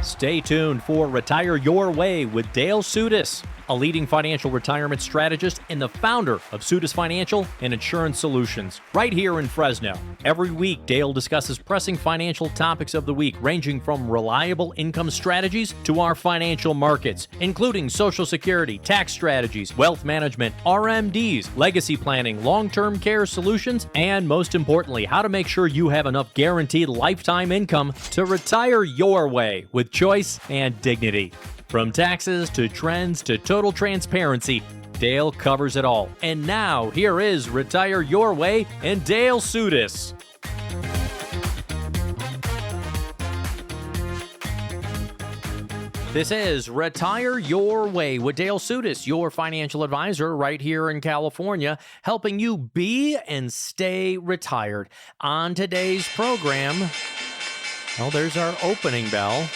Stay tuned for Retire Your Way with Dale Soutas, a leading financial retirement strategist and the founder of Soutas Financial and Insurance Solutions, right here in Fresno. Every week, Dale discusses pressing financial topics of the week, ranging from reliable income strategies to our financial markets, including Social Security, tax strategies, wealth management, RMDs, legacy planning, long-term care solutions, and most importantly, how to make sure you have enough guaranteed lifetime income to retire your way with choice and dignity. From taxes to trends to total transparency, Dale covers it all. And now, here is Retire Your Way and Dale Soutas. This is Retire Your Way with Dale Soutas, your financial advisor right here in California, helping you be and stay retired. On today's program, well, there's our opening bell.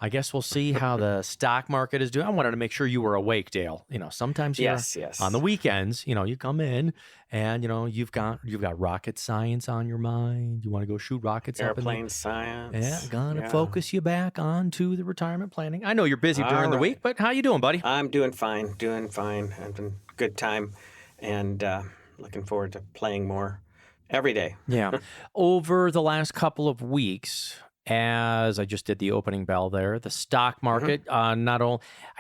I guess we'll see how the stock market is doing. I wanted to make sure you were awake, Dale. You know, sometimes yes. On the weekends, you come in and you've got rocket science on your mind. You want to go shoot rockets up in airplane science. Yeah, gonna focus you back onto the retirement planning. I know you're busy during the week, but how you doing, buddy? I'm doing fine. Having a good time, and looking forward to playing more every day. Yeah. Over the last couple of weeks, as I just did the opening bell there, the stock market, I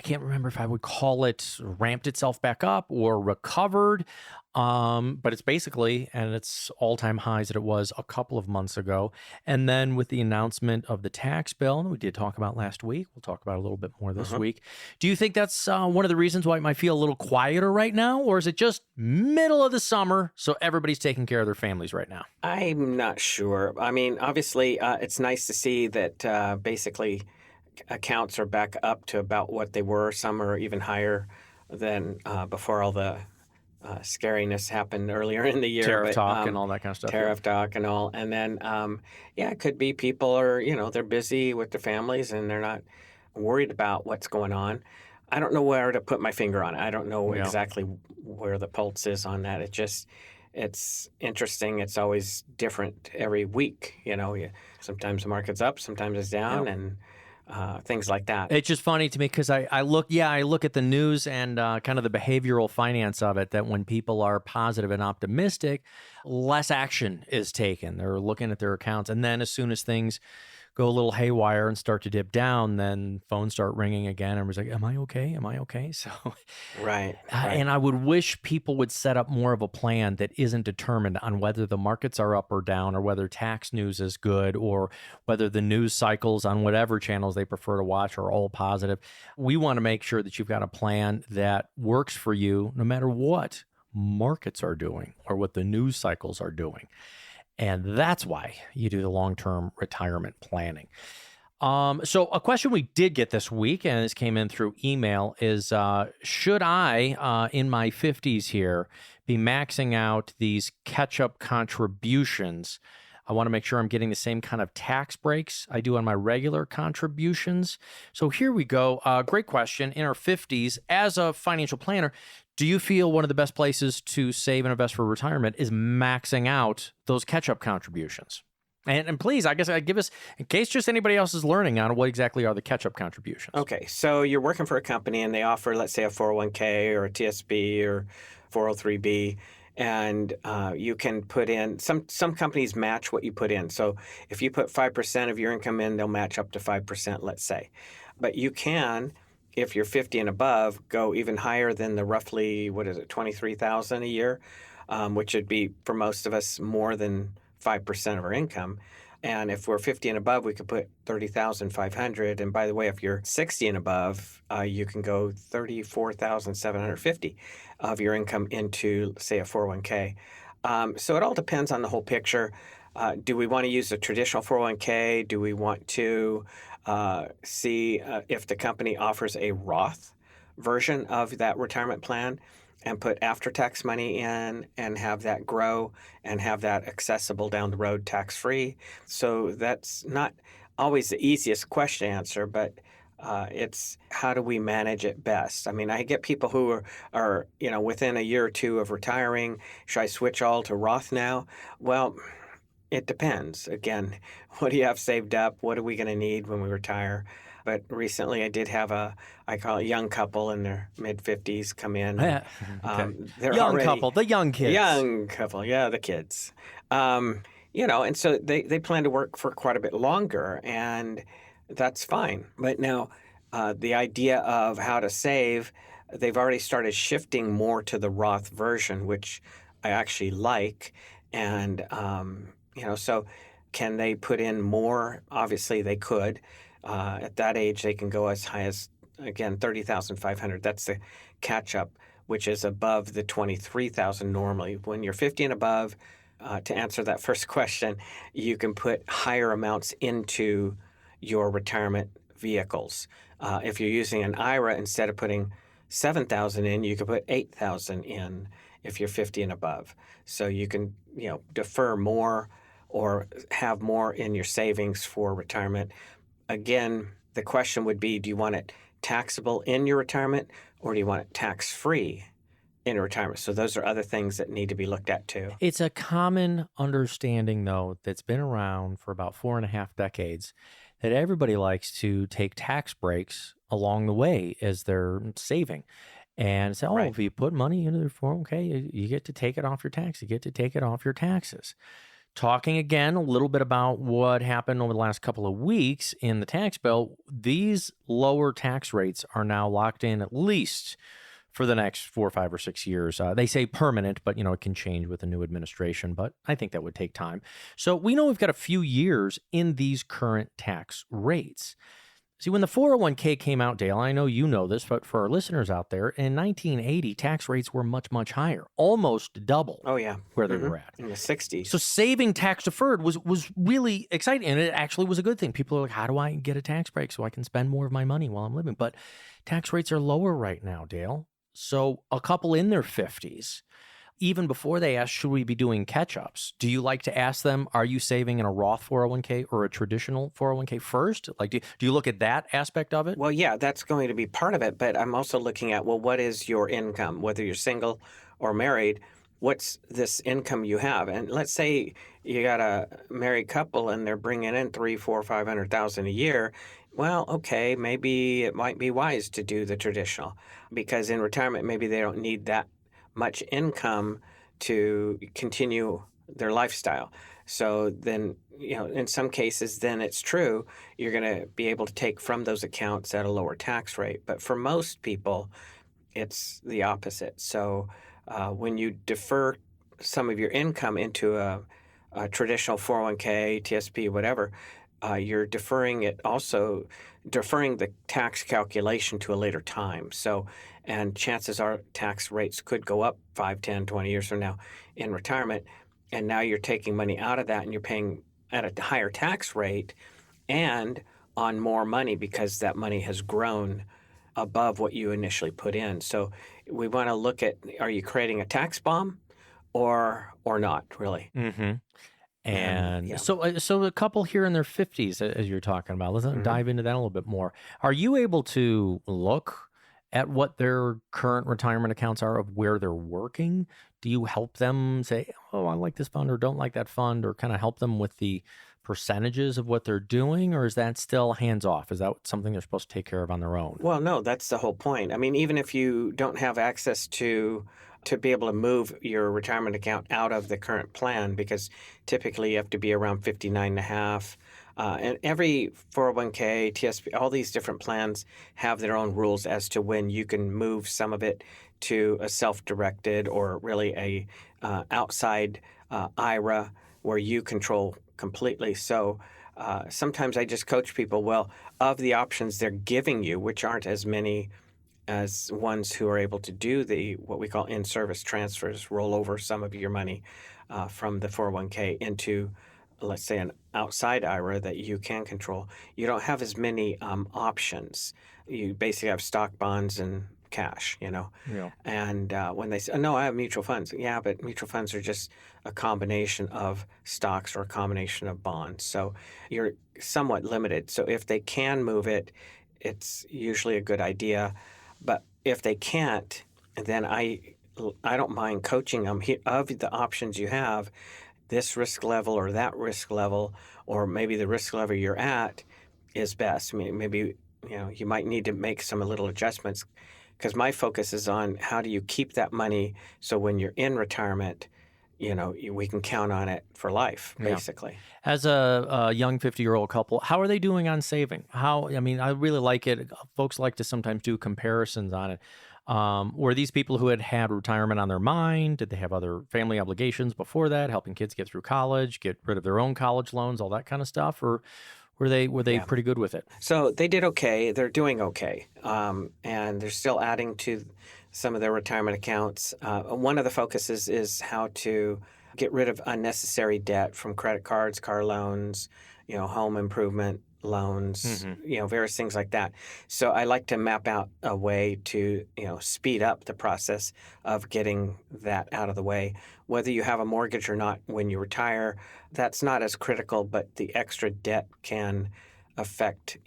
can't remember if I would call it ramped itself back up or recovered, but it's basically, and it's all-time highs that it was a couple of months ago. And then with the announcement of the tax bill, and we did talk about last week, we'll talk about it a little bit more this week. Do you think that's one of the reasons why it might feel a little quieter right now? Or is it just middle of the summer, so everybody's taking care of their families right now? I'm not sure. I mean, obviously, it's nice to see that basically accounts are back up to about what they were. Some are even higher than before all the scariness happened earlier in the year. Tariff talk and all that kind of stuff. Tariff talk and all. And then, it could be people are, they're busy with their families and they're not worried about what's going on. I don't know where to put my finger on it. I don't know exactly where the pulse is on that. It's interesting. It's always different every week. Sometimes the market's up, sometimes it's down, and things like that. It's just funny to me because I look at the news and kind of the behavioral finance of it, that when people are positive and optimistic, less action is taken. They're looking at their accounts. And then as soon as things go a little haywire and start to dip down, then phones start ringing again. And everybody's like, am I okay? Am I okay? So, right. And I would wish people would set up more of a plan that isn't determined on whether the markets are up or down, or whether tax news is good, or whether the news cycles on whatever channels they prefer to watch are all positive. We want to make sure that you've got a plan that works for you no matter what markets are doing or what the news cycles are doing. And that's why you do the long-term retirement planning. So a question we did get this week, and this came in through email, is should I, in my 50s here, be maxing out these catch-up contributions? I want to make sure I'm getting the same kind of tax breaks I do on my regular contributions. So here we go. Great question. In our 50s, as a financial planner, do you feel one of the best places to save and invest for retirement is maxing out those catch-up contributions? And please, I guess give us, in case just anybody else is learning on what exactly are the catch-up contributions. Okay, so you're working for a company and they offer, let's say, a 401k or a TSB or 403b, and you can put in, some companies match what you put in. So if you put 5% of your income in, they'll match up to 5%, let's say. But you can, if you're 50 and above, go even higher than the roughly, $23,000 a year, which would be, for most of us, more than 5% of our income. And if we're 50 and above, we could put $30,500. And by the way, if you're 60 and above, you can go $34,750 of your income into, say, a 401k. So it all depends on the whole picture. Do we want to use a traditional 401k? Do we want to see if the company offers a Roth version of that retirement plan and put after-tax money in and have that grow and have that accessible down the road tax-free? So that's not always the easiest question to answer, but it's how do we manage it best? I mean, I get people who are within a year or two of retiring. Should I switch all to Roth now? Well, it depends. Again, what do you have saved up? What are we going to need when we retire? But recently I did have I call it young couple in their mid 50s come in, and Okay. they're Young already couple, the young kids. young couple. Yeah, the kids. And so they plan to work for quite a bit longer, and that's fine. But now the idea of how to save, they've already started shifting more to the Roth version, which I actually like. And, so can they put in more? Obviously, they could. At that age, they can go as high as, again, 30,500. That's the catch up, which is above the 23,000 normally. When you're 50 and above, to answer that first question, you can put higher amounts into your retirement vehicles. If you're using an IRA, instead of putting 7,000 in, you could put 8,000 in if you're 50 and above. So you can, defer more or have more in your savings for retirement. Again, the question would be, do you want it taxable in your retirement, or do you want it tax-free in retirement? So those are other things that need to be looked at too. It's a common understanding, though, that's been around for about 4.5 decades, that everybody likes to take tax breaks along the way as they're saving. And say, Right. if you put money into the 401k, you get to take it off your tax. You get to take it off your taxes. Talking again a little bit about what happened over the last couple of weeks in the tax bill, these lower tax rates are now locked in at least for the next 4, 5, or 6 years. They say permanent, but it can change with a new administration, but I think that would take time. So we know we've got a few years in these current tax rates. See, when the 401k came out, Dale, I know you know this, but for our listeners out there, in 1980, tax rates were much, much higher, almost double Oh, yeah. where they were at. In the 60s. So saving tax deferred was really exciting, and it actually was a good thing. People are like, how do I get a tax break so I can spend more of my money while I'm living? But tax rates are lower right now, Dale. So a couple in their 50s, even before they ask, should we be doing catch-ups? Do you like to ask them, are you saving in a Roth 401k or a traditional 401k first? Like, do you look at that aspect of it? Well, yeah, that's going to be part of it, but I'm also looking at, what is your income? Whether you're single or married, what's this income you have? And let's say you got a married couple and they're bringing in 3, 4, 500,000 a year. Well, okay, maybe it might be wise to do the traditional, because in retirement, maybe they don't need that much income to continue their lifestyle. So then, in some cases, then it's true, you're going to be able to take from those accounts at a lower tax rate. But for most people, it's the opposite. So when you defer some of your income into a traditional 401k, TSP, whatever, you're deferring the tax calculation to a later time. So, and chances are tax rates could go up 5, 10, 20 years from now in retirement. And now you're taking money out of that and you're paying at a higher tax rate and on more money because that money has grown above what you initially put in. So we want to look at, are you creating a tax bomb or not, really? Mm-hmm. And yeah. so a couple here in their 50s, as you're talking about, let's dive into that a little bit more. Are you able to look at what their current retirement accounts are of where they're working? Do you help them say, oh, I like this fund or don't like that fund, or kind of help them with the percentages of what they're doing? Or is that still hands off? Is that something they're supposed to take care of on their own? Well, no, that's the whole point. I mean, even if you don't have access to be able to move your retirement account out of the current plan, because typically you have to be around 59 and a half. And every 401k, TSP, all these different plans have their own rules as to when you can move some of it to a self-directed or really a outside IRA where you control completely. So sometimes I just coach people, well, of the options they're giving you, which aren't as many as ones who are able to do what we call in-service transfers, roll over some of your money from the 401k into, let's say, an outside IRA that you can control. You don't have as many options. You basically have stock, bonds, and cash, Yeah. And when they say, oh, no, I have mutual funds. Yeah, but mutual funds are just a combination of stocks or a combination of bonds. So you're somewhat limited. So if they can move it, it's usually a good idea. But if they can't, then I don't mind coaching them of the options you have. this risk level or that risk level, or maybe the risk level you're at is best. I mean, maybe you might need to make some little adjustments, because my focus is on how do you keep that money so when you're in retirement, we can count on it for life, Yeah. basically. As a young 50-year-old couple, how are they doing on saving? I mean, I really like it. Folks like to sometimes do comparisons on it. Were these people who had retirement on their mind? Did they have other family obligations before that, helping kids get through college, get rid of their own college loans, all that kind of stuff? Or were they Yeah. pretty good with it? So they did okay. They're doing okay. And they're still adding to some of their retirement accounts. One of the focuses is how to get rid of unnecessary debt from credit cards, car loans, home improvement loans, various things like that. So I like to map out a way to, speed up the process of getting that out of the way. Whether you have a mortgage or not when you retire, that's not as critical, but the extra debt can affect,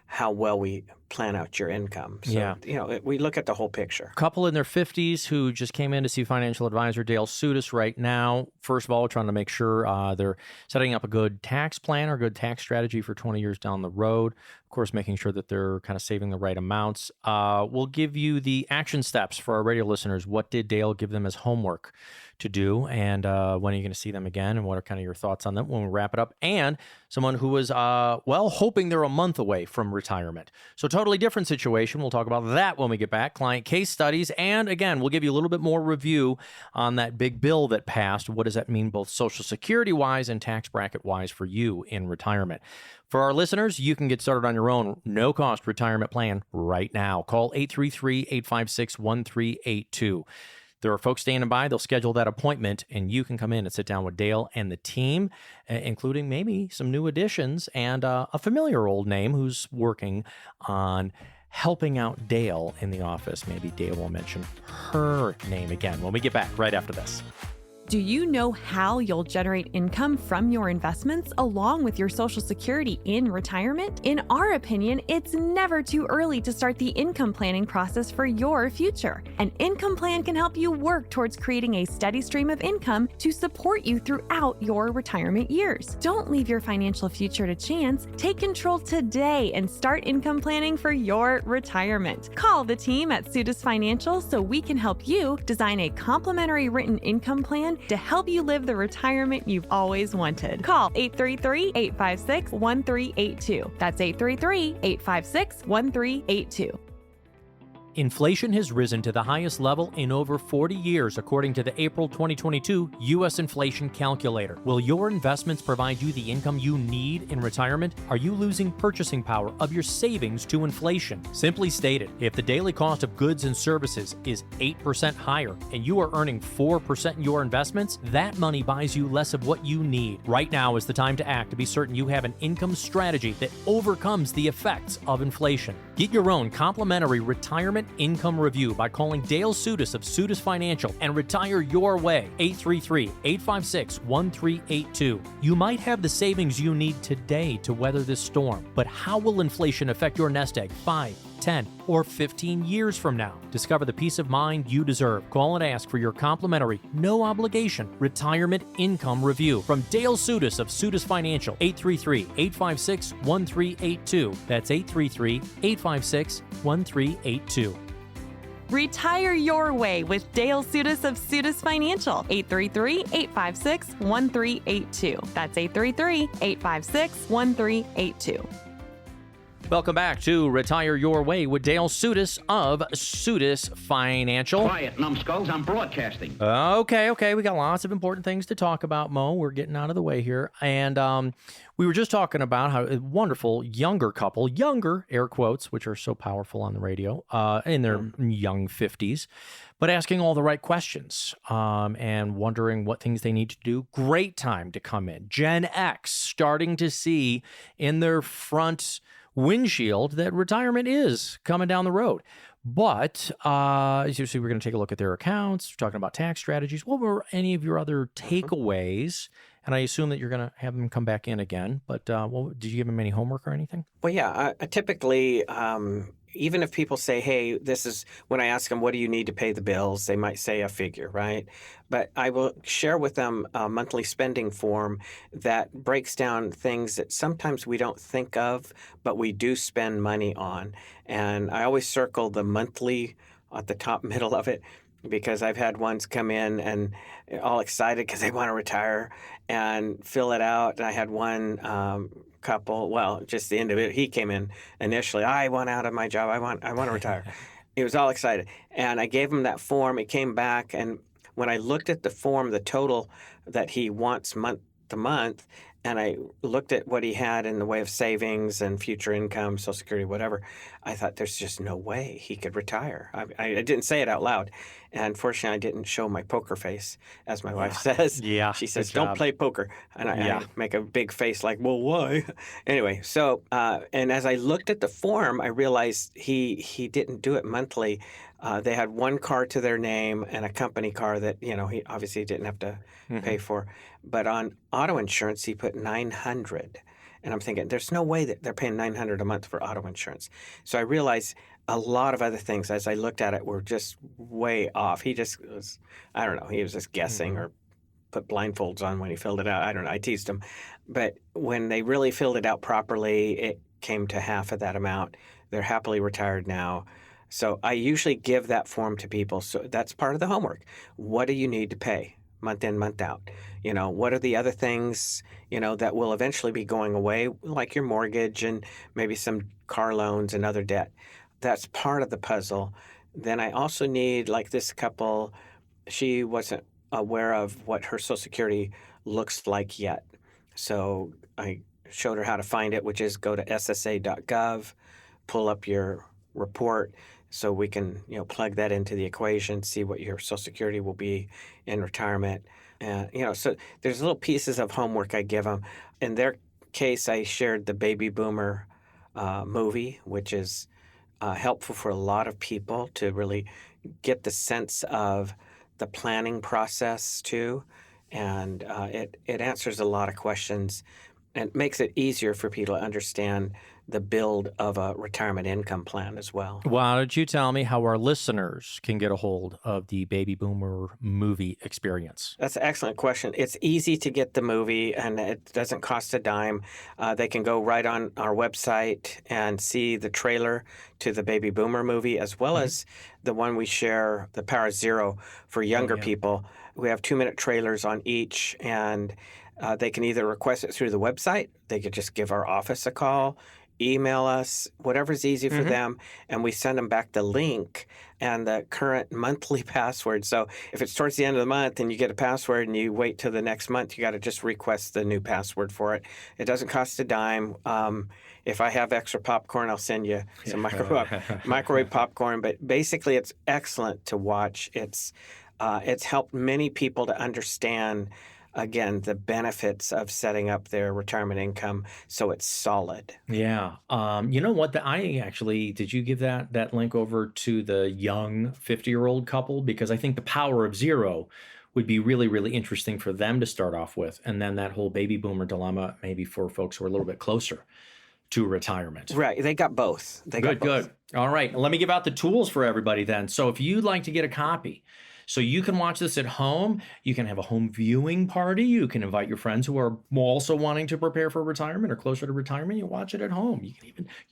how well we plan out your income. So, Yeah. We look at the whole picture. Couple in their 50s who just came in to see financial advisor Dale Soutas right now. First of all, we're trying to make sure they're setting up a good tax plan or good tax strategy for 20 years down the road. Of course, making sure that they're kind of saving the right amounts. We'll give you the action steps for our radio listeners. What did Dale give them as homework to do? And when are you going to see them again? And what are kind of your thoughts on them when we wrap it up? And someone who was, hoping they're a month away from retirement. So totally different situation. We'll talk about that when we get back. Client case studies. And again, we'll give you a little bit more review on that big bill that passed. What does that mean both Social Security-wise and tax bracket-wise for you in retirement? For our listeners, you can get started on your own no-cost retirement plan right now. Call 833-856-1382. There are folks standing by. They'll schedule that appointment, and you can come in and sit down with Dale and the team, including maybe some new additions and a familiar old name who's working on helping out Dale in the office. Maybe Dale will mention her name again when we get back right after this. Do you know how you'll generate income from your investments along with your Social Security in retirement? In our opinion, it's never too early to start the income planning process for your future. An income plan can help you work towards creating a steady stream of income to support you throughout your retirement years. Don't leave your financial future to chance. Take control today and start income planning for your retirement. Call the team at Soutas Financial so we can help you design a complimentary written income plan to help you live the retirement you've always wanted. Call 833-856-1382. That's 833-856-1382. Inflation has risen to the highest level in over 40 years, according to the April 2022 U.S. Inflation Calculator. Will your investments provide you the income you need in retirement? Are you losing purchasing power of your savings to inflation? Simply stated, if the daily cost of goods and services is 8% higher and you are earning 4% in your investments, that money buys you less of what you need. Right now is the time to act to be certain you have an income strategy that overcomes the effects of inflation. Get your own complimentary retirement income review by calling Dale Soutas of Soutas Financial and retire your way. 833-856-1382. You might have the savings you need today to weather this storm, but how will inflation affect your nest egg 5, 10, or 15 years from now? Discover the peace of mind you deserve. Call and ask for your complimentary, no obligation retirement income review from Dale Soutas of Soutas Financial. 833-856-1382. That's 833-856-1382. Retire your way with Dale Soutas of Soutas Financial. 833-856-1382. That's 833-856-1382. Welcome back to Retire Your Way with Dale Soutas of Soutas Financial. Quiet, numbskulls, I'm broadcasting. Okay. We got lots of important things to talk about, Mo. We're getting out of the way here. And we were just talking about how a wonderful younger couple, younger, air quotes, which are so powerful on the radio, in their young 50s, but asking all the right questions and wondering what things they need to do. Great time to come in. Gen X starting to see in their front windshield that retirement is coming down the road. But so we're going to take a look at their accounts. We're talking about tax strategies. What were any of your other takeaways? And I assume that you're going to have them come back in again. But did you give them any homework or anything? Well, yeah. Typically, even if people say, hey, this is when I ask them, what do you need to pay the bills? They might say a figure, right? But I will share with them a monthly spending form that breaks down things that sometimes we don't think of, but we do spend money on. And I always circle the monthly at the top middle of it, because I've had ones come in and all excited because they want to retire and fill it out. And I had one couple, well, just the end of it, he came in initially, I want out of my job. I want to retire. He was all excited. And I gave him that form. It came back. And when I looked at the form, the total that he wants month to month, and I looked at what he had in the way of savings and future income, Social Security, whatever, I thought there's just no way he could retire. I didn't say it out loud. And fortunately, I didn't show my poker face, as my wife says. Yeah. She says, good job. don't play poker. And I make a big face like, well, why? Anyway, so, and as I looked at the form, I realized he didn't do it monthly. They had one car to their name and a company car that, he obviously didn't have to pay for. But on auto insurance, he put $900. And I'm thinking, there's no way that they're paying $900 a month for auto insurance. So I realized a lot of other things, as I looked at it, were just way off. He just was, I don't know, he was just guessing or put blindfolds on when he filled it out. I don't know, I teased him. But when they really filled it out properly, it came to half of that amount. They're happily retired now. So I usually give that form to people. So that's part of the homework. What do you need to pay month in, month out? What are the other things, that will eventually be going away, like your mortgage and maybe some car loans and other debt. That's part of the puzzle. Then I also need, like this couple, she wasn't aware of what her Social Security looks like yet. So I showed her how to find it, which is go to ssa.gov, pull up your report so we can, plug that into the equation, see what your Social Security will be in retirement. And, so there's little pieces of homework I give them. In their case, I shared the Baby Boomer movie, which is helpful for a lot of people to really get the sense of the planning process too. And it answers a lot of questions and makes it easier for people to understand the build of a retirement income plan as well. Why don't you tell me how our listeners can get a hold of the Baby Boomer movie experience? That's an excellent question. It's easy to get the movie, and it doesn't cost a dime. They can go right on our website and see the trailer to the Baby Boomer movie, as well as the one we share, The Power of Zero, for younger people. We have 2-minute trailers on each, and they can either request it through the website. They could just give our office a call, email us, whatever's easy for them, and we send them back the link and the current monthly password. So if it's towards the end of the month and you get a password and you wait till the next month, you got to just request the new password for it. It doesn't cost a dime. If I have extra popcorn, I'll send you some microwave popcorn. But basically, it's excellent to watch. It's helped many people to understand, again, the benefits of setting up their retirement income so it's solid. Yeah. You know what? Did you give that link over to the young 50-year-old couple? Because I think the power of zero would be really, really interesting for them to start off with. And then that whole baby boomer dilemma, maybe for folks who are a little bit closer to retirement. Right. They got both. Good. All right. Let me give out the tools for everybody then. So if you'd like to get a copy, so you can watch this at home. You can have a home viewing party. You can invite your friends who are also wanting to prepare for retirement or closer to retirement. You watch it at home.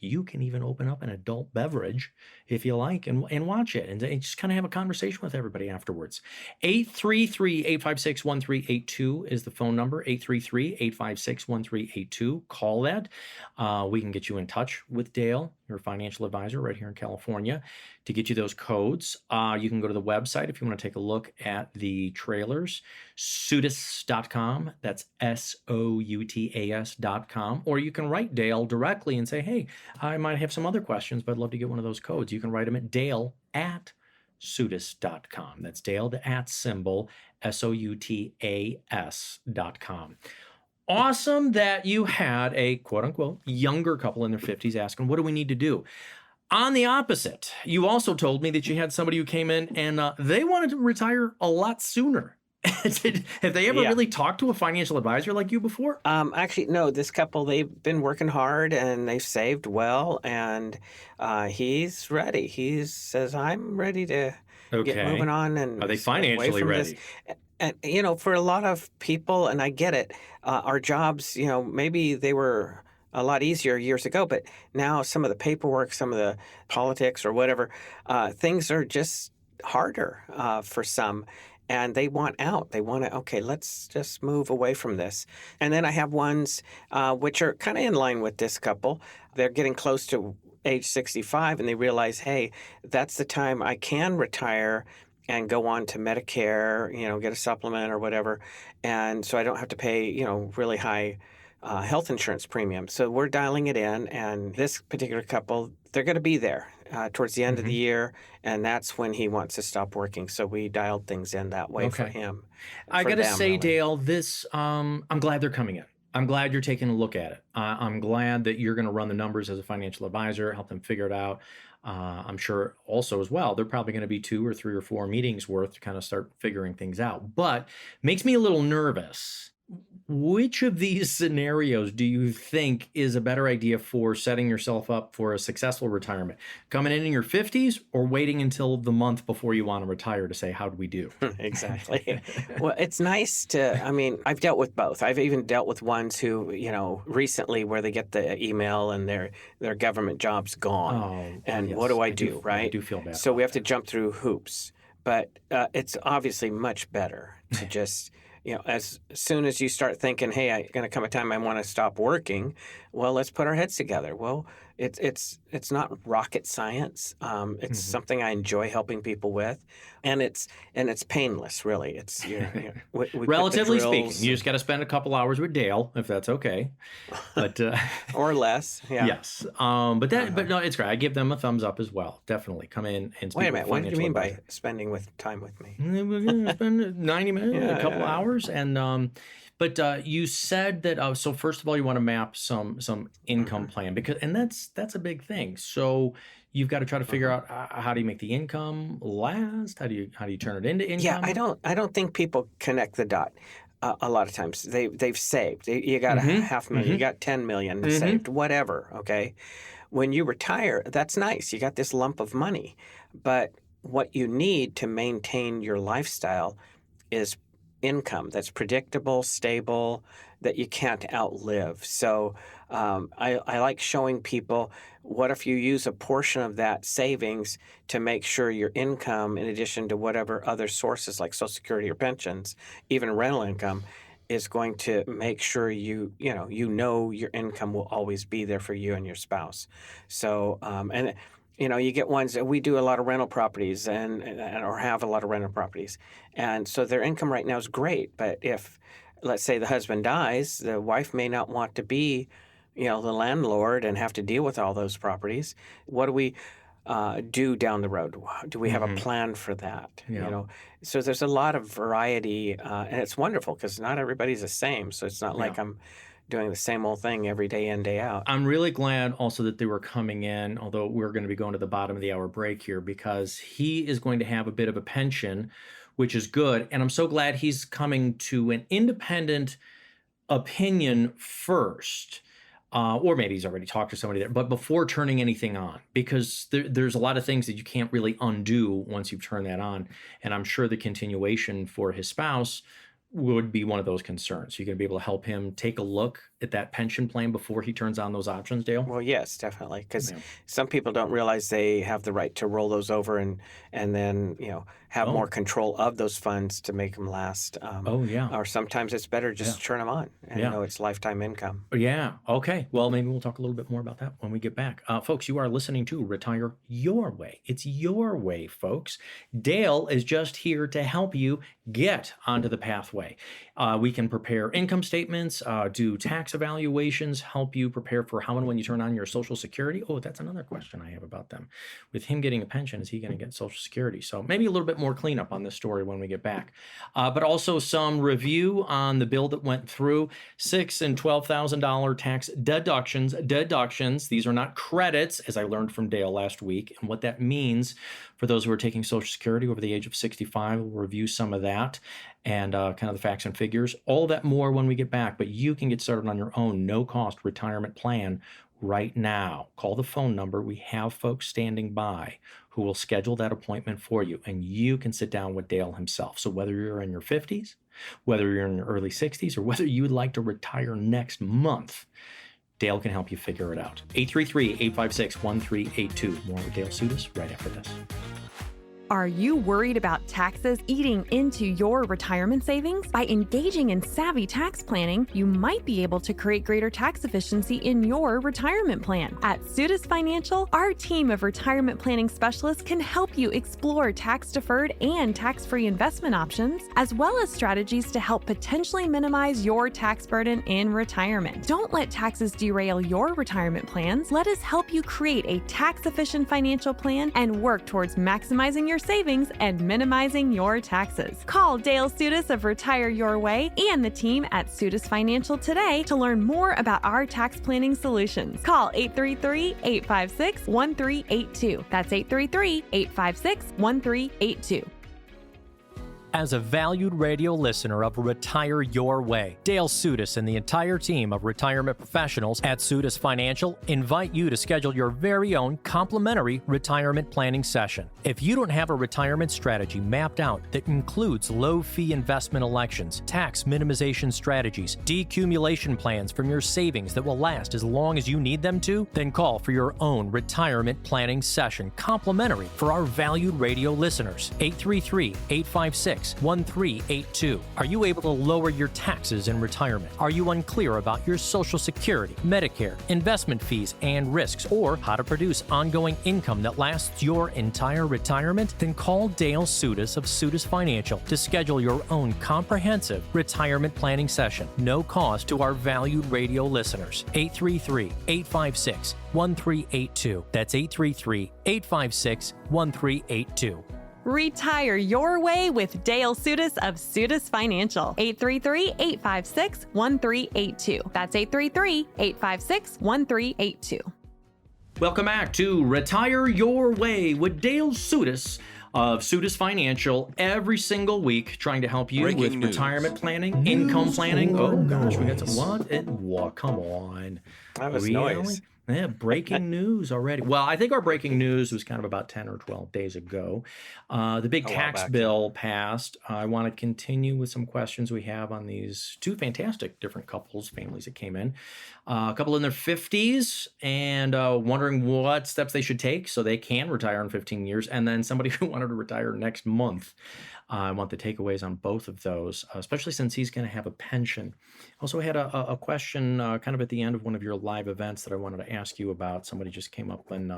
You can even open up an adult beverage if you like and watch it and just kind of have a conversation with everybody afterwards. 833-856-1382 is the phone number. 833-856-1382. Call that. We can get you in touch with Dale, your financial advisor right here in California, to get you those codes. You can go to the website if you want to take a look at the trailers, Soutas.com. That's SOUTAS.com. Or you can write Dale directly and say, hey, I might have some other questions, but I'd love to get one of those codes. You can write them at Dale@Soutas.com. That's Dale, the @ symbol, SOUTAS.com. Awesome that you had a quote-unquote younger couple in their 50s asking, what do we need to do? On the opposite, you also told me that you had somebody who came in and they wanted to retire a lot sooner Have they ever Yeah. really talked to a financial advisor like you before? Actually, no, this couple, they've been working hard and they've saved well, and he's ready. He says, I'm ready to get moving Okay. on Are they and away financially from this. ready? And, for a lot of people, and I get it, our jobs, maybe they were a lot easier years ago, but now some of the paperwork, some of the politics or whatever, things are just harder for some. And they want out. They want to, okay, let's just move away from this. And then I have ones which are kind of in line with this couple. They're getting close to age 65 and they realize, hey, that's the time I can retire and go on to Medicare, get a supplement or whatever. And so I don't have to pay, really high health insurance premium. So we're dialing it in. And this particular couple, they're going to be there towards the end of the year. And that's when he wants to stop working. So we dialed things in that way for Okay. him. I for got to them, say, really. Dale, this I'm glad they're coming in. I'm glad you're taking a look at it. I'm glad that you're going to run the numbers as a financial advisor, help them figure it out. I'm sure also as well, they're probably going to be 2 or 3 or 4 meetings worth to kind of start figuring things out. But makes me a little nervous. Which of these scenarios do you think is a better idea for setting yourself up for a successful retirement? Coming in your 50s or waiting until the month before you want to retire to say, how do we do? Exactly. Well, it's nice I've dealt with both. I've even dealt with ones who, recently where they get the email and their government job's gone. Oh, And yes. what do I do, I right? do feel bad So we about have to jump through hoops. But it's obviously much better to just, as soon as you start thinking, hey, I'm going to come a time I want to stop working, well, let's put our heads together. Well, it's not rocket science. It's something I enjoy helping people with, and it's painless, really. It's we put the Relatively speaking, drills you just got to spend a couple hours with Dale, if that's okay. But or less. Yeah. yes, but no, it's great. I give them a thumbs up as well. Definitely come in and speak Wait a with minute. What did you financial mean by advisor. spending time with me? We're gonna spend 90 minutes, Yeah, a couple yeah. hours, and but you said that. So first of all, you want to map some income plan and that's a big thing. So you've got to try to figure out how do you make the income last? How do you turn it into income? Yeah, I don't think people connect the dot. A lot of times they've saved. You got a $500,000, you got 10 million saved, whatever. Okay, when you retire, that's nice. You got this lump of money, but what you need to maintain your lifestyle is income that's predictable, stable, that you can't outlive. So I like showing people, what if you use a portion of that savings to make sure your income, in addition to whatever other sources like Social Security or pensions, even rental income, is going to make sure you know your income will always be there for you and your spouse. So you get ones that we do a lot of rental properties or have a lot of rental properties. And so their income right now is great. But if, let's say, the husband dies, the wife may not want to be, the landlord and have to deal with all those properties. What do we do down the road? Do we have a plan for that? Yeah. So there's a lot of variety, and it's wonderful because not everybody's the same. So it's not like I'm doing the same old thing every day in, day out. I'm really glad also that they were coming in, although we're going to be going to the bottom of the hour break here, because he is going to have a bit of a pension, which is good. And I'm so glad he's coming to an independent opinion first. Or maybe he's already talked to somebody there, but before turning anything on, because there's a lot of things that you can't really undo once you've turned that on. And I'm sure the continuation for his spouse would be one of those concerns. You're going to be able to help him take a look at that pension plan before he turns on those options, Dale? Well, yes, definitely, because some people don't realize they have the right to roll those over and then have more control of those funds to make them last. Or sometimes it's better just to turn them on and know it's lifetime income. Yeah. Okay. Well, maybe we'll talk a little bit more about that when we get back. Folks, you are listening to Retire Your Way. It's your way, folks. Dale is just here to help you get onto the pathway. We can prepare income statements, do tax evaluations, help you prepare for how and when you turn on your Social Security. Oh, that's another question I have about them. With him getting a pension, is he going to get Social Security? So maybe a little bit more cleanup on this story when we get back. But also some review on the bill that went through. $6,000 and $12,000 tax deductions. These are not credits, as I learned from Dale last week. And what that means for those who are taking Social Security over the age of 65. We'll review some of that and kind of the facts and figures. All that more when we get back, but you can get started on your own no-cost retirement plan right now. Call the phone number. We have folks standing by who will schedule that appointment for you, and you can sit down with Dale himself. So whether you're in your 50s, whether you're in your early 60s, or whether you would like to retire next month, Dale can help you figure it out. 833-856-1382. More with Dale Soutas right after this. Are you worried about taxes eating into your retirement savings? By engaging in savvy tax planning, you might be able to create greater tax efficiency in your retirement plan. At Soutas Financial, our team of retirement planning specialists can help you explore tax-deferred and tax-free investment options, as well as strategies to help potentially minimize your tax burden in retirement. Don't let taxes derail your retirement plans. Let us help you create a tax-efficient financial plan and work towards maximizing your savings and minimizing your taxes. Call Dale Soutas of Retire Your Way and the team at Soutas Financial today to learn more about our tax planning solutions. Call 833-856-1382. That's 833-856-1382. As a valued radio listener of Retire Your Way, Dale Soutas and the entire team of retirement professionals at Soutas Financial invite you to schedule your very own complimentary retirement planning session. If you don't have a retirement strategy mapped out that includes low-fee investment elections, tax minimization strategies, decumulation plans from your savings that will last as long as you need them to, then call for your own retirement planning session, complimentary for our valued radio listeners. 833-856-1382. Are you able to lower your taxes in retirement? Are you unclear about your Social Security, Medicare, investment fees, and risks, or how to produce ongoing income that lasts your entire retirement? Then call Dale Soutas of Soutas Financial to schedule your own comprehensive retirement planning session. No cost to our valued radio listeners. 833-856-1382. That's 833-856-1382. Retire Your Way with Dale Soutas of Soutas Financial. 833-856-1382. That's 833-856-1382. Welcome back to Retire Your Way with Dale Soutas of Soutas Financial. Every single week trying to help you with retirement planning, income planning. Oh gosh, we got some what? Come on. That was noise. Yeah, breaking news already. Well, I think our breaking news was kind of about 10 or 12 days ago. The big tax bill passed. I want to continue with some questions we have on these two fantastic different families that came in. A couple in their 50s and wondering what steps they should take so they can retire in 15 years. And then somebody who wanted to retire next month. I want the takeaways on both of those, especially since he's going to have a pension. Also had a question kind of at the end of one of your live events that I wanted to ask you about. Somebody just came up and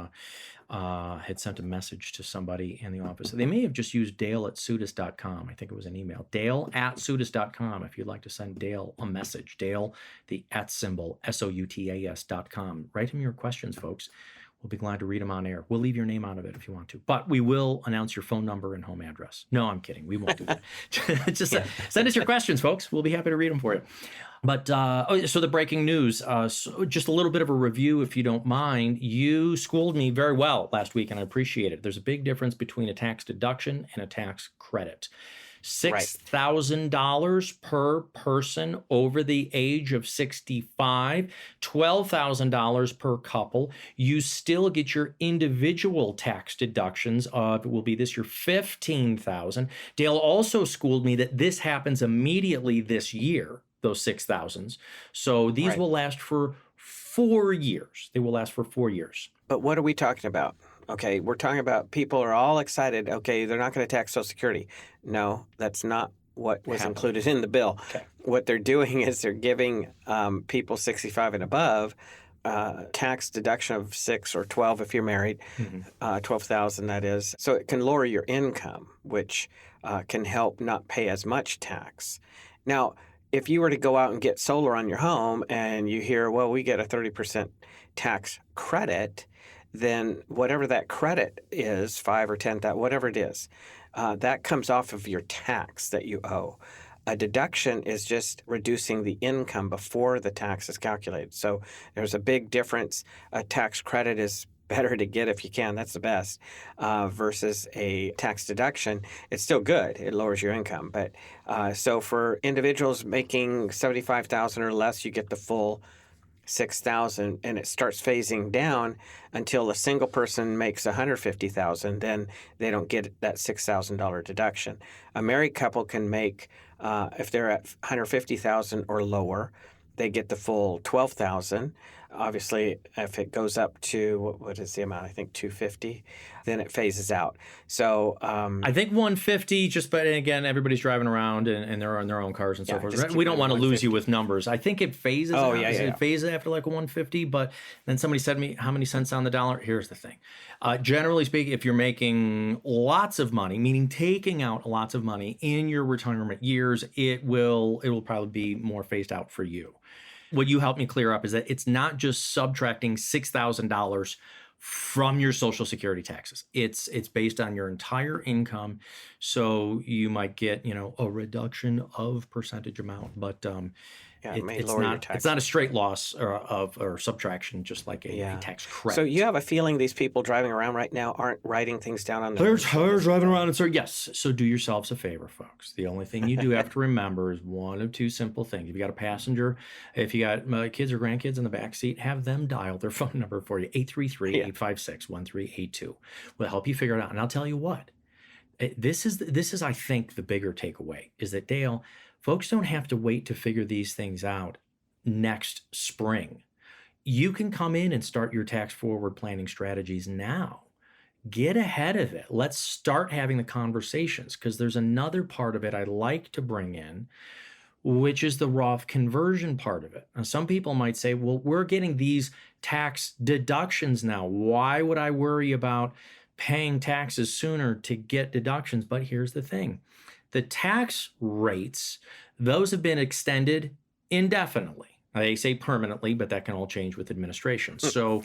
had sent a message to somebody in the office. They may have just used Dale@Soutas.com. I think it was an email. Dale@Soutas.com if you'd like to send Dale a message. Dale, the @ symbol, SOUTAS.com. Write him your questions, folks. We'll be glad to read them on air. We'll leave your name out of it if you want to, but we will announce your phone number and home address. No, I'm kidding. We won't do that. Just send us your questions, folks. We'll be happy to read them for you. But so the breaking news, so just a little bit of a review, if you don't mind. You schooled me very well last week, and I appreciate it. There's a big difference between a tax deduction and a tax credit. $6,000 per person over the age of 65, $12,000 per couple. You still get your individual tax deductions of, it will be this year, $15,000. Dale also schooled me that this happens immediately this year, those 6,000s. So these will last for 4 years. They will last for 4 years. But what are we talking about? Okay, we're talking about people are all excited. Okay, they're not going to tax Social Security. No, that's not what was included in the bill. Okay. What they're doing is they're giving people 65 and above tax deduction of 6 or 12 if you're married, 12,000 that is. So it can lower your income, which can help not pay as much tax. Now, if you were to go out and get solar on your home and you hear, well, we get a 30% tax credit, then whatever that credit is, 5 or 10, whatever it is, that comes off of your tax that you owe. A deduction is just reducing the income before the tax is calculated. So there's a big difference. A tax credit is better to get if you can. That's the best. Versus a tax deduction, it's still good. It lowers your income. But so for individuals making $75,000 or less, you get the full 6,000, and it starts phasing down until a single person makes 150,000. Then they don't get that $6,000 deduction. A married couple can make, if they're at 150,000 or lower, they get the full 12,000. Obviously, if it goes up to, what is the amount? I think 250, then it phases out. So I think 150, but again, everybody's driving around and they're on their own cars and so forth. We don't want to lose you with numbers. I think it phases out. It phases after like 150, but then somebody said to me, how many cents on the dollar? Here's the thing. Generally speaking, if you're making lots of money, meaning taking out lots of money in your retirement years, it will probably be more phased out for you. What you helped me clear up is that it's not just subtracting $6,000 from your Social Security taxes. It's based on your entire income. So you might get, a reduction of percentage amount, but it's not a straight loss or subtraction, just like a tax credit. So you have a feeling these people driving around right now aren't writing things down on their driving around and yes. So do yourselves a favor, folks. The only thing you do have to remember is one of two simple things. If you got a passenger, if you got kids or grandkids in the back seat, have them dial their phone number for you, 833-856-1382. We'll help you figure it out. And I'll tell you what, this is I think the bigger takeaway is that, Dale, folks don't have to wait to figure these things out next spring. You can come in and start your tax forward planning strategies now. Get ahead of it. Let's start having the conversations, because there's another part of it I like to bring in, which is the Roth conversion part of it. Now, some people might say, well, we're getting these tax deductions now. Why would I worry about paying taxes sooner to get deductions? But here's the thing. The tax rates, those have been extended indefinitely. They say permanently, but that can all change with administration. So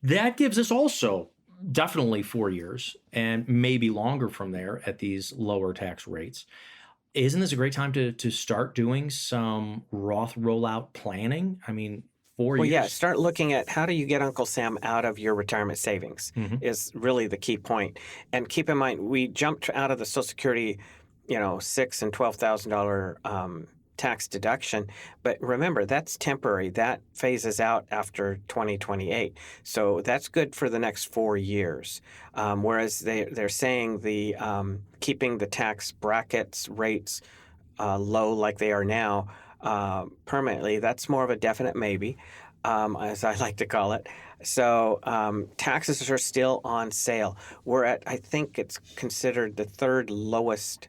that gives us also definitely 4 years and maybe longer from there at these lower tax rates. Isn't this a great time to start doing some Roth rollout planning? I mean, 4 years. Well, yeah, start looking at how do you get Uncle Sam out of your retirement savings is really the key point. And keep in mind, we jumped out of the Social Security $6,000 and $12,000 tax deduction. But remember, that's temporary. That phases out after 2028. So that's good for the next 4 years. Whereas they're saying the keeping the tax brackets rates low like they are now permanently, that's more of a definite maybe, as I like to call it. So taxes are still on sale. We're at, I think it's considered the third lowest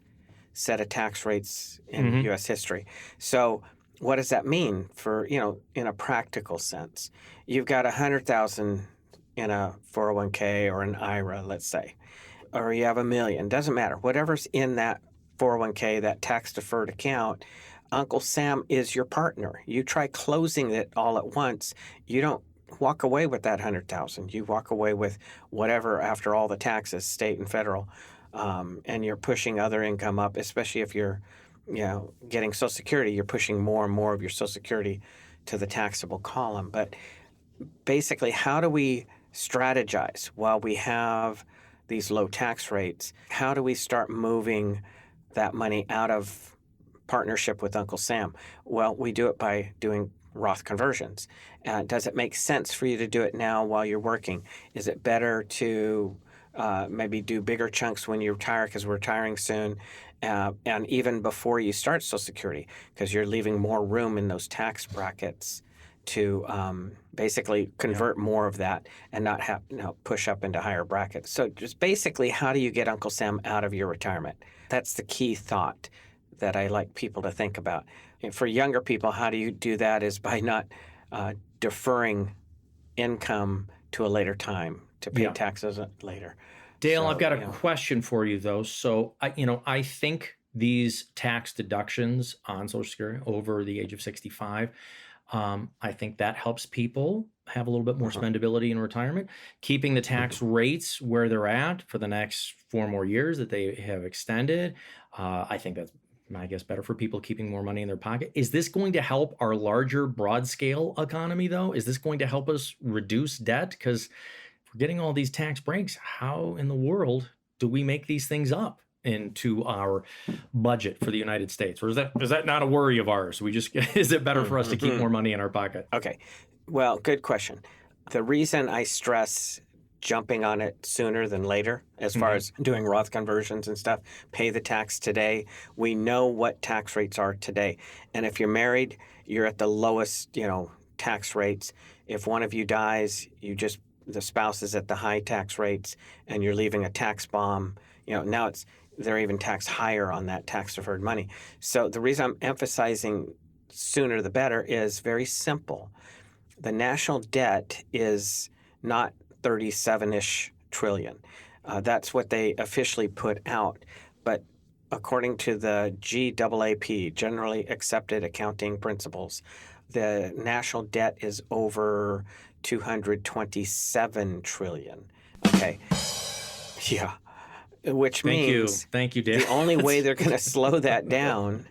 set of tax rates in U.S. history. So what does that mean for, in a practical sense? You've got $100,000 in a 401k or an IRA, let's say, or you have $1 million. Doesn't matter. Whatever's in that 401k, that tax-deferred account, Uncle Sam is your partner. You try closing it all at once. You don't walk away with that $100,000. You walk away with whatever after all the taxes, state and federal. And you're pushing other income up, especially if you're, getting Social Security, you're pushing more and more of your Social Security to the taxable column. But basically, how do we strategize while we have these low tax rates? How do we start moving that money out of partnership with Uncle Sam? Well, we do it by doing Roth conversions. Does it make sense for you to do it now while you're working? Is it better to maybe do bigger chunks when you retire, because we're retiring soon, and even before you start Social Security, because you're leaving more room in those tax brackets to basically convert more of that and not have push up into higher brackets. So just basically, how do you get Uncle Sam out of your retirement? That's the key thought that I like people to think about. And for younger people, how do you do that is by not deferring income to a later time to pay taxes later. Dale, so, I've got a question for you, though. So, I think these tax deductions on Social Security over the age of 65, I think that helps people have a little bit more spendability in retirement, keeping the tax rates where they're at for the next 4 more years that they have extended. I think that's, I guess, better for people keeping more money in their pocket. Is this going to help our larger, broad-scale economy, though? Is this going to help us reduce debt? Because we're getting all these tax breaks. How in the world do we make these things up into our budget for the United States? Or is that not a worry of ours? Is it better for us to keep more money in our pocket? Okay. Well, good question. The reason I stress jumping on it sooner than later, as far as doing Roth conversions and stuff, pay the tax today. We know what tax rates are today. And if you're married, you're at the lowest, tax rates. If one of you dies, the spouse is at the high tax rates, and you're leaving a tax bomb. Now they're even taxed higher on that tax deferred money. So the reason I'm emphasizing sooner the better is very simple. The national debt is not 37-ish trillion. That's what they officially put out. But according to the GAAP, Generally Accepted Accounting Principles, the national debt is over 227 trillion. Okay. Yeah. Which means Thank you, Dale. The only way they're going to slow that down,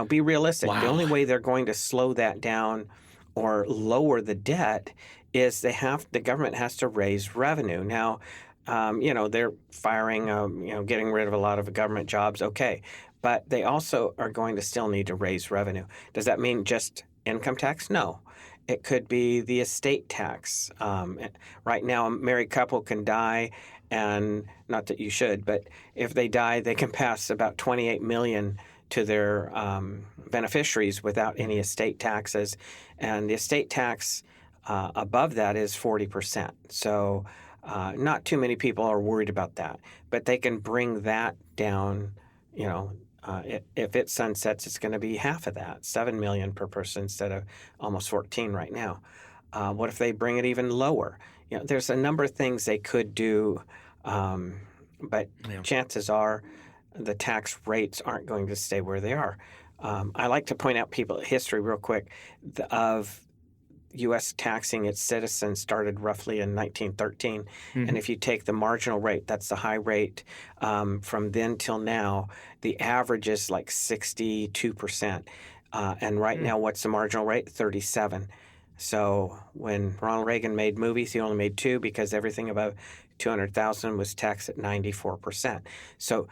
be realistic. Wow. The only way they're going to slow that down or lower the debt is the government has to raise revenue. Now, they're firing, getting rid of a lot of government jobs. Okay. But they also are going to still need to raise revenue. Does that mean just income tax? No. It could be the estate tax. Right now, a married couple can die, and not that you should, but if they die, they can pass about $28 million to their beneficiaries without any estate taxes. And the estate tax above that is 40%. So not too many people are worried about that. But they can bring that down, if it sunsets, it's going to be half of that, $7 million per person instead of almost 14 right now. What if they bring it even lower? There's a number of things they could do, but chances are the tax rates aren't going to stay where they are. I like to point out history real quick of U.S. taxing its citizens started roughly in 1913. And if you take the marginal rate, that's the high rate, from then till now, the average is like 62%. And right now, what's the marginal rate? 37. So when Ronald Reagan made movies, he only made 2 because everything above 200,000 was taxed at 94%. So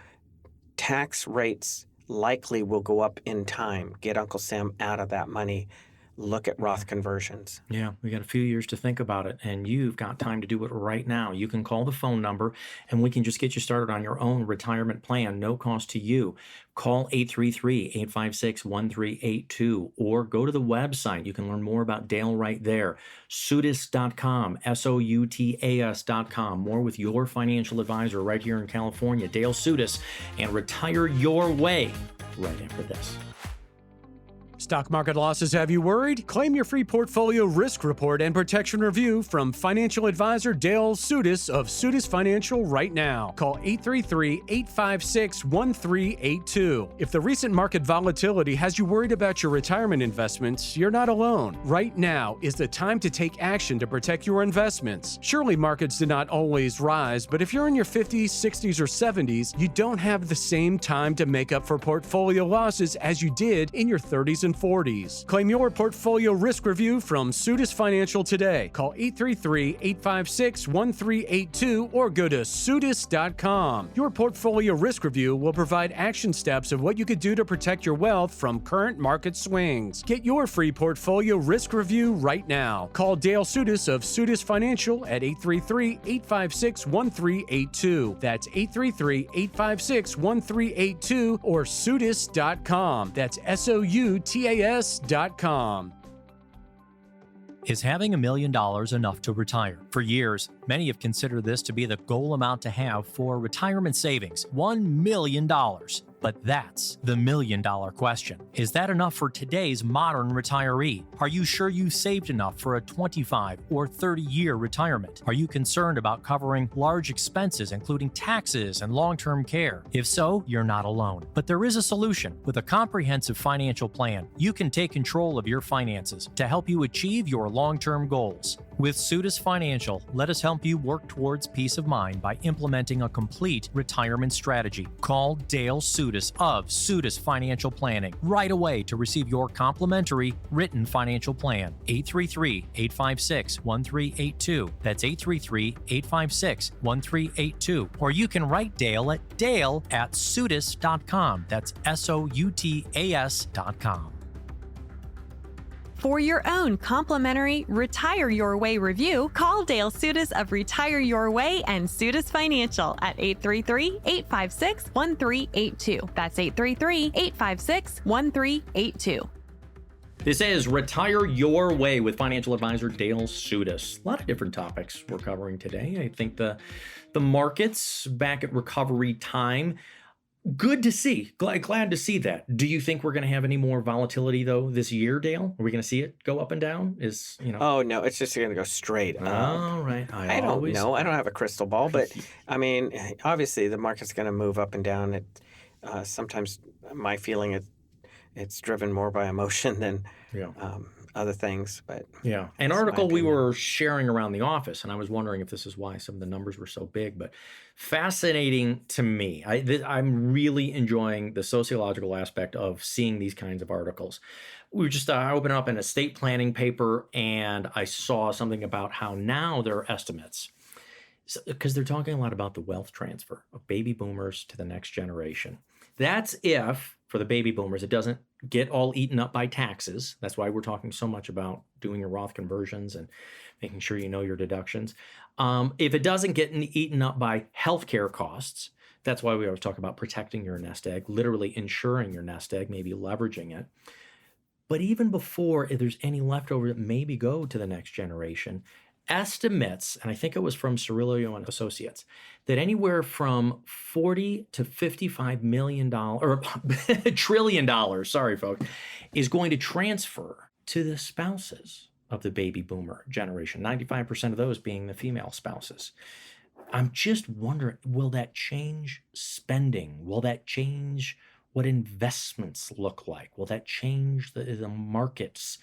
tax rates likely will go up in time. Get Uncle Sam out of that money. Look at Roth conversions. Yeah, we got a few years to think about it, and you've got time to do it right now. You can call the phone number, and we can just get you started on your own retirement plan, no cost to you. Call 833-856-1382, or go to the website. You can learn more about Dale right there. Soutas.com, Soutas.com. More with your financial advisor right here in California, Dale Soutas, and retire your way right after this. Stock market losses have you worried? Claim your free portfolio risk report and protection review from financial advisor Dale Soutas of Soutas Financial right now. Call 833-856-1382. If the recent market volatility has you worried about your retirement investments, you're not alone. Right now is the time to take action to protect your investments. Surely markets do not always rise, but if you're in your 50s, 60s, or 70s, you don't have the same time to make up for portfolio losses as you did in your 30s and 40s. Claim your portfolio risk review from Soutas Financial today. Call 833-856-1382 or go to Soutas.com. Your portfolio risk review will provide action steps of what you could do to protect your wealth from current market swings. Get your free portfolio risk review right now. Call Dale Soutas of Soutas Financial at 833-856-1382. That's 833-856-1382 or Soutas.com. That's SOUTAS.com. Is having $1 million enough to retire? For years, many have considered this to be the goal amount to have for retirement savings, $1 million. But that's the $1 million question. Is that enough for today's modern retiree? Are you sure you saved enough for a 25 or 30-year retirement? Are you concerned about covering large expenses, including taxes and long-term care? If so, you're not alone. But there is a solution. With a comprehensive financial plan, you can take control of your finances to help you achieve your long-term goals. With Soutas Financial, let us help you work towards peace of mind by implementing a complete retirement strategy. Call Dale Soutas of Soutas Financial Planning right away to receive your complimentary written financial plan. 833-856-1382. That's 833-856-1382. Or you can write Dale at dale@soutas.com. That's SOUTAS.com. For your own complimentary Retire Your Way review, call Dale Soutas of Retire Your Way and Soutas Financial at 833-856-1382. That's 833-856-1382. This is Retire Your Way with financial advisor Dale Soutas. A lot of different topics we're covering today. I think the markets back at recovery time. Good to see. Glad to see that. Do you think we're going to have any more volatility though this year, Dale? Are we going to see it go up and down? Oh no, it's just going to go straight up. All right. I don't know. I don't have a crystal ball, but I mean, obviously the market's going to move up and down. Sometimes my feeling it's driven more by emotion than other things. But yeah, an article we were sharing around the office, and I was wondering if this is why some of the numbers were so big, but fascinating to me. I'm really enjoying the sociological aspect of seeing these kinds of articles. We were just opening up an estate planning paper, and I saw something about how now there are estimates, because they're talking a lot about the wealth transfer of baby boomers to the next generation. That's if, for the baby boomers, it doesn't get all eaten up by taxes. That's why we're talking so much about doing your Roth conversions and making sure you know your deductions. If it doesn't get eaten up by healthcare costs, that's why we always talk about protecting your nest egg, literally insuring your nest egg, maybe leveraging it. But even before, if there's any leftover that maybe go to the next generation, estimates, and I think it was from Cirillo and Associates, that anywhere from $40 to $55 million, or $1 trillion, sorry folks, is going to transfer to the spouses of the baby boomer generation, 95% of those being the female spouses. I'm just wondering, will that change spending? Will that change what investments look like? Will that change the markets?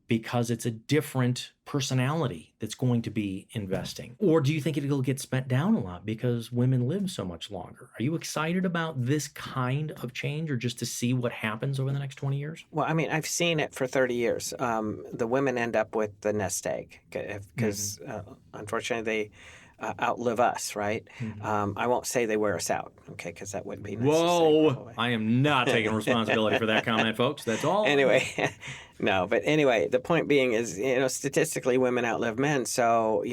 Because it's a different personality that's going to be investing? Or do you think it'll get spent down a lot because women live so much longer? Are you excited about this kind of change, or just to see what happens over the next 20 years? Well, I mean, I've seen it for 30 years. The women end up with the nest egg because unfortunately they outlive us, right? I won't say they wear us out, okay, because that wouldn't be nice. Whoa, I am not taking responsibility for that comment, folks. That's all. Anyway, the point being is, statistically, women outlive men. So,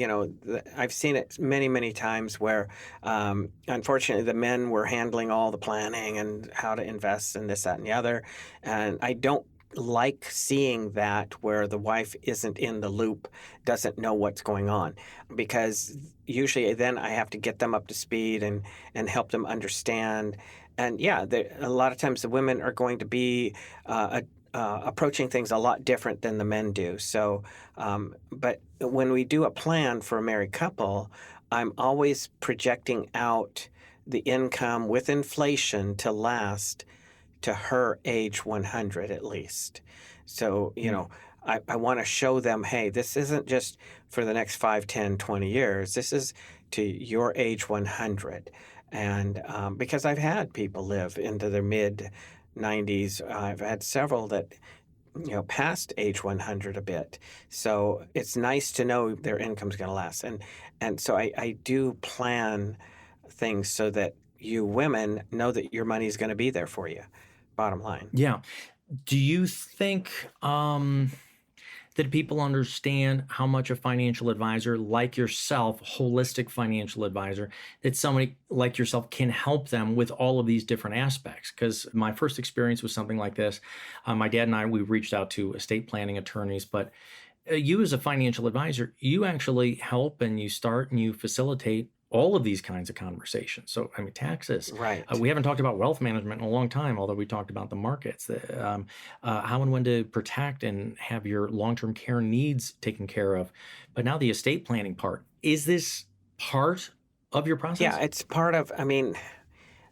I've seen it many, many times where, unfortunately, the men were handling all the planning and how to invest and this, that, and the other. And I don't like seeing that where the wife isn't in the loop, doesn't know what's going on, because usually then I have to get them up to speed and help them understand. And a lot of times the women are going to be approaching things a lot different than the men do. So, but when we do a plan for a married couple, I'm always projecting out the income with inflation to last to her age 100 at least. So, I want to show them, hey, this isn't just for the next 5, 10, 20 years. This is to your age 100. And because I've had people live into their mid-90s, I've had several that, past age 100 a bit. So it's nice to know their income's going to last. And so I do plan things so that you women know that your money is going to be there for you. Bottom line. Yeah. Do you think that people understand how much a financial advisor like yourself, holistic financial advisor, that somebody like yourself can help them with all of these different aspects? Because my first experience was something like this. My dad and I, we reached out to estate planning attorneys, but you as a financial advisor, you actually help and you start and you facilitate all of these kinds of conversations. So, I mean, taxes. Right. We haven't talked about wealth management in a long time, although we talked about the markets, how and when to protect and have your long-term care needs taken care of. But now the estate planning part, is this part of your process? Yeah, it's part of,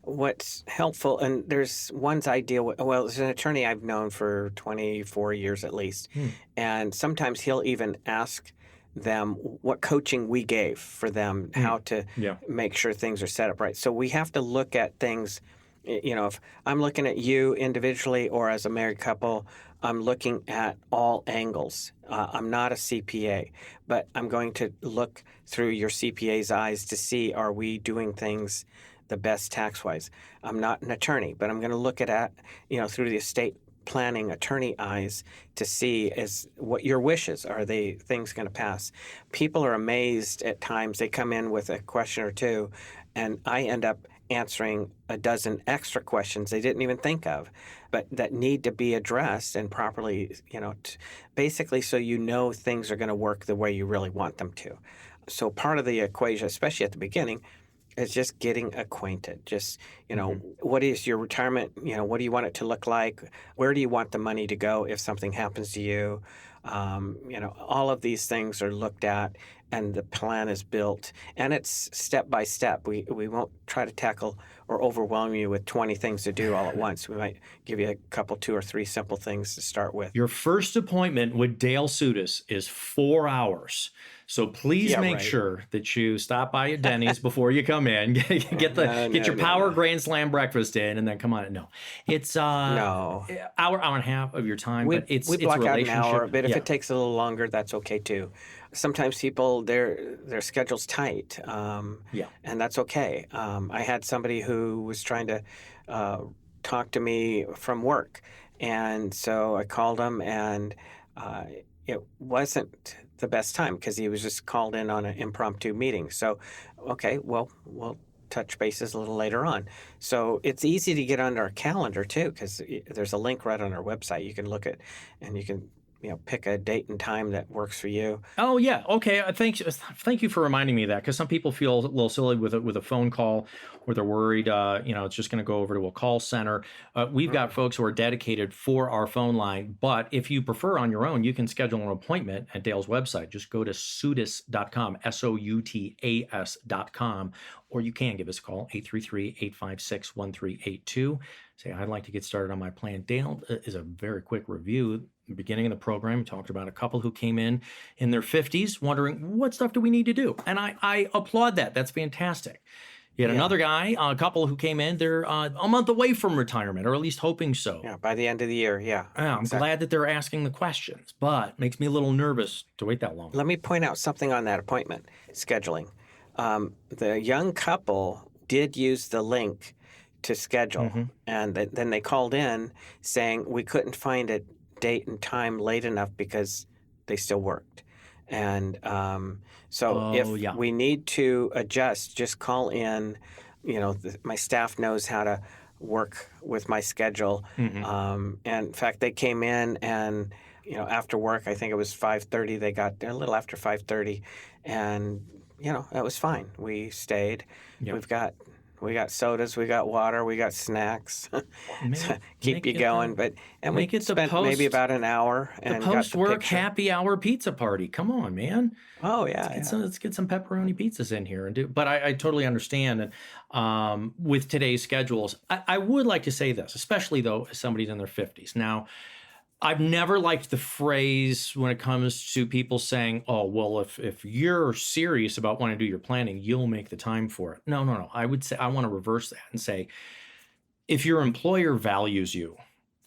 what's helpful, and there's ones I deal with. Well, there's an attorney I've known for 24 years at least. And sometimes he'll even ask them what coaching we gave for them, how to make sure things are set up right. So we have to look at things, if I'm looking at you individually or as a married couple, I'm looking at all angles. I'm not a CPA, but I'm going to look through your CPA's eyes to see, are we doing things the best tax-wise? I'm not an attorney, but I'm going to look at through the estate planning attorney eyes to see is what your wishes are. They things going to pass? People are amazed at times. They come in with a question or two, and I end up answering a dozen extra questions they didn't even think of, but that need to be addressed and properly, basically so things are going to work the way you really want them to. So part of the equation, especially at the beginning, is just getting acquainted. Just, what is your retirement? What do you want it to look like? Where do you want the money to go if something happens to you? All of these things are looked at, and the plan is built, and it's step by step. We won't try to tackle or overwhelm you with 20 things to do all at once. We might give you a couple, 2 or 3 simple things to start with. Your first appointment with Dale Soutas is 4 hours. So please make sure that you stop by at Denny's before you come in. Get your Power Grand Slam breakfast in, and then come on. No, it's hour and a half of your time. We but it's block out an hour, but if Yeah. it takes a little longer, that's okay too. Sometimes people their schedule's tight, and that's okay. I had somebody who was trying to talk to me from work, and so I called him, and it wasn't the best time because he was just called in on an impromptu meeting. So, okay, well, we'll touch bases a little later on. So it's easy to get on our calendar too, because there's a link right on our website. You can look at, and you can pick a date and time that works for you. Oh yeah, okay. Thank you for reminding me of that, because some people feel a little silly with a phone call, or they're worried, it's just going to go over to a call center. We've got folks who are dedicated for our phone line, but if you prefer on your own, you can schedule an appointment at Dale's website. Just go to soutas.com, SOUTAS.com, or you can give us a call, 833-856-1382. Say, I'd like to get started on my plan. Dale is a very quick review. Beginning of the program, talked about a couple who came in their 50s wondering, what stuff do we need to do? And I applaud that. That's fantastic. You had another guy, a couple who came in, they're a month away from retirement, or at least hoping so. Yeah, by the end of the year, I'm glad that they're asking the questions, but makes me a little nervous to wait that long. Let me point out something on that appointment scheduling. The young couple did use the link to schedule, and then they called in saying we couldn't find a date and time late enough because they still worked. And if we need to adjust, just call in. My staff knows how to work with my schedule. And in fact, they came in and, after work, I think it was 5:30, they got there a little after 5:30, and, that was fine. We stayed. Yep. We got sodas, we got water, we got snacks. Keep you going, and we spent maybe about an hour and got the post-work picture. happy hour pizza party. Come on, man. Oh yeah, let's get some pepperoni pizzas in here and do. But I totally understand, and with today's schedules, I would like to say this, especially though as somebody's in their 50s now. I've never liked the phrase when it comes to people saying, oh, well, if you're serious about wanting to do your planning, you'll make the time for it. No. I would say I want to reverse that and say, if your employer values you,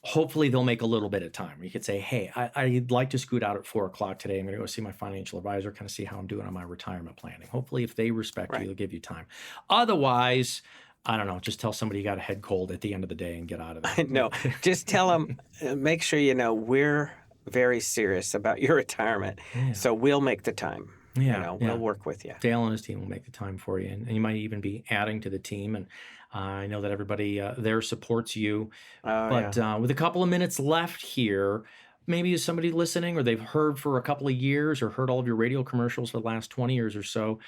hopefully they'll make a little bit of time. You could say, hey, I'd like to scoot out at 4 o'clock today. I'm going to go see my financial advisor, kind of see how I'm doing on my retirement planning. Hopefully, if they respect you, they'll give you time. Otherwise, I don't know, just tell somebody you got a head cold at the end of the day and get out of there. No, just tell them, make sure we're very serious about your retirement. Yeah. So we'll make the time. We'll work with you. Dale and his team will make the time for you. And you might even be adding to the team. And I know that everybody there supports you. But with a couple of minutes left here, maybe is somebody listening, or they've heard for a couple of years or heard all of your radio commercials for the last 20 years or so.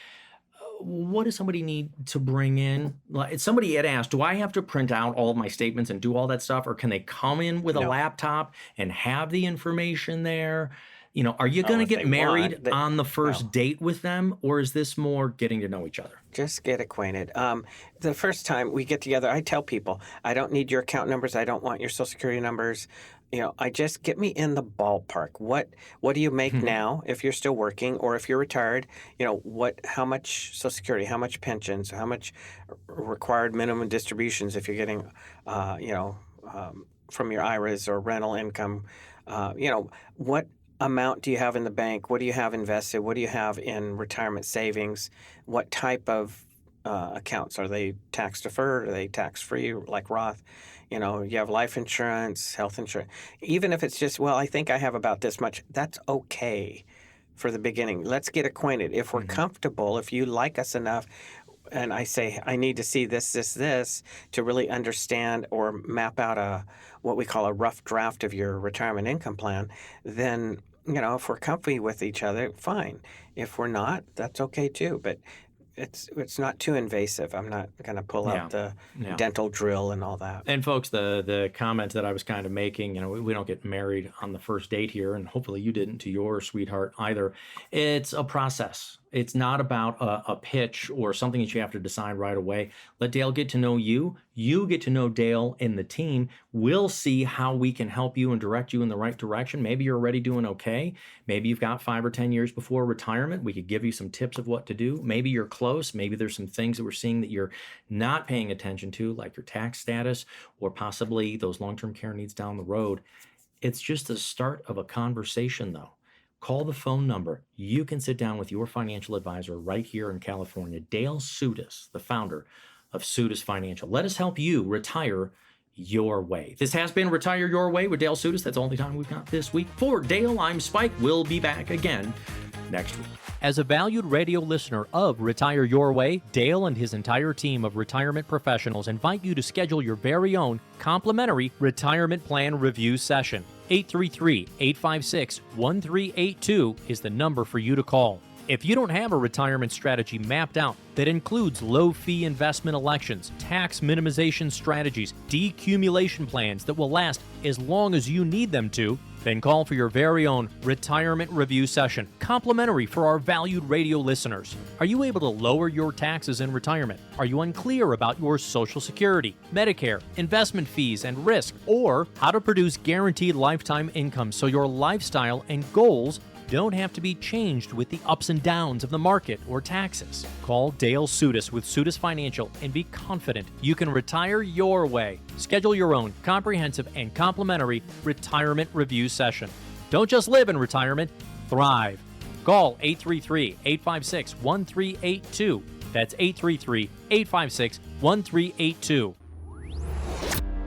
What does somebody need to bring in? Somebody had asked, do I have to print out all of my statements and do all that stuff? Or can they come in with a laptop and have the information there? Are you going to get married on the first date with them? Or is this more getting to know each other? Just get acquainted. The first time we get together, I tell people, I don't need your account numbers. I don't want your social security numbers. I just get me in the ballpark. What do you make now if you're still working, or if you're retired? How much Social Security, how much pensions, how much required minimum distributions if you're getting, from your IRAs or rental income. What amount do you have in the bank? What do you have invested? What do you have in retirement savings? What type of accounts? Are they tax deferred? Are they tax free like Roth? You have life insurance, health insurance. Even if it's just, I think I have about this much, that's okay for the beginning. Let's get acquainted. If we're comfortable, if you like us enough, and I say, I need to see this to really understand or map out what we call a rough draft of your retirement income plan, then, if we're comfy with each other, fine. If we're not, that's okay too. But it's not too invasive. I'm not going to pull out the dental drill and all that. And folks, the comment that I was kind of making, we don't get married on the first date here, and hopefully you didn't to your sweetheart either. It's a process. It's not about a pitch or something that you have to decide right away. Let Dale get to know you. You get to know Dale and the team. We'll see how we can help you and direct you in the right direction. Maybe you're already doing okay. Maybe you've got 5 or 10 years before retirement. We could give you some tips of what to do. Maybe you're close. Maybe there's some things that we're seeing that you're not paying attention to, like your tax status or possibly those long-term care needs down the road. It's just the start of a conversation, though. Call the phone number. You can sit down with your financial advisor right here in California, Dale Soutas, the founder of Soutas Financial. Let us help you retire your way. This has been Retire Your Way with Dale Soutas. That's all the time we've got this week. For Dale, I'm Spike. We'll be back again next week. As a valued radio listener of Retire Your Way, Dale and his entire team of retirement professionals invite you to schedule your very own complimentary retirement plan review session. 833-856-1382 is the number for you to call. If you don't have a retirement strategy mapped out that includes low-fee investment elections, tax minimization strategies, decumulation plans that will last as long as you need them to, then call for your very own retirement review session, complimentary for our valued radio listeners. Are you able to lower your taxes in retirement? Are you unclear about your Social Security, Medicare, investment fees and risk, or how to produce guaranteed lifetime income so your lifestyle and goals don't have to be changed with the ups and downs of the market or taxes? Call Dale Soutas with Soutas Financial and be confident you can retire your way. Schedule your own comprehensive and complimentary retirement review session. Don't just live in retirement, thrive. Call 833-856-1382. That's 833-856-1382.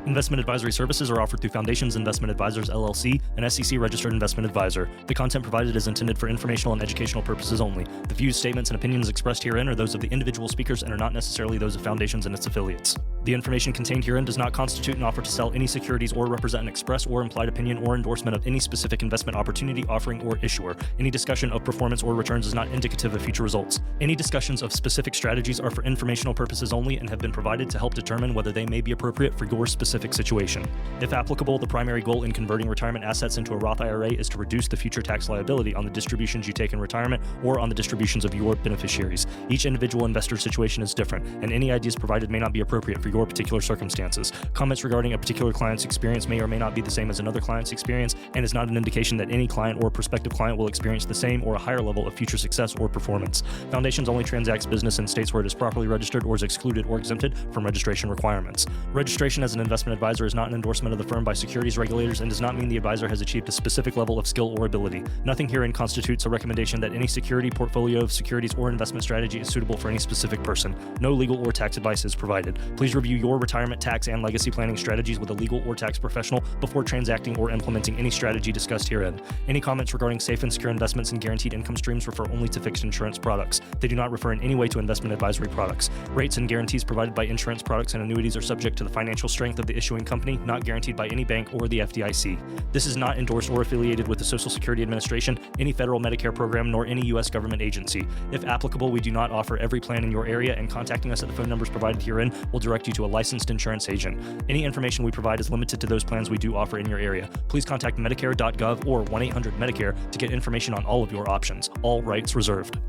Investment advisory services are offered through Foundations Investment Advisors, LLC, an SEC-registered investment advisor. The content provided is intended for informational and educational purposes only. The views, statements, and opinions expressed herein are those of the individual speakers and are not necessarily those of Foundations and its affiliates. The information contained herein does not constitute an offer to sell any securities or represent an express or implied opinion or endorsement of any specific investment opportunity, offering, or issuer. Any discussion of performance or returns is not indicative of future results. Any discussions of specific strategies are for informational purposes only and have been provided to help determine whether they may be appropriate for your specific situation. If applicable, the primary goal in converting retirement assets into a Roth IRA is to reduce the future tax liability on the distributions you take in retirement or on the distributions of your beneficiaries. Each individual investor's situation is different, and any ideas provided may not be appropriate for your particular circumstances. Comments regarding a particular client's experience may or may not be the same as another client's experience, and is not an indication that any client or prospective client will experience the same or a higher level of future success or performance. Foundations only transacts business in states where it is properly registered or is excluded or exempted from registration requirements. Registration as an investment advisor is not an endorsement of the firm by securities regulators and does not mean the advisor has achieved a specific level of skill or ability. Nothing herein constitutes a recommendation that any security, portfolio of securities, or investment strategy is suitable for any specific person. No legal or tax advice is provided. Please review your retirement, tax, and legacy planning strategies with a legal or tax professional before transacting or implementing any strategy discussed herein. Any comments regarding safe and secure investments and guaranteed income streams refer only to fixed insurance products. They do not refer in any way to investment advisory products. Rates and guarantees provided by insurance products and annuities are subject to the financial strength of the issuing company, not guaranteed by any bank or the FDIC. This is not endorsed or affiliated with the Social Security Administration, any federal Medicare program, nor any U.S. government agency. If applicable, we do not offer every plan in your area, and contacting us at the phone numbers provided herein will direct you to a licensed insurance agent. Any information we provide is limited to those plans we do offer in your area. Please contact Medicare.gov or 1-800-MEDICARE to get information on all of your options. All rights reserved.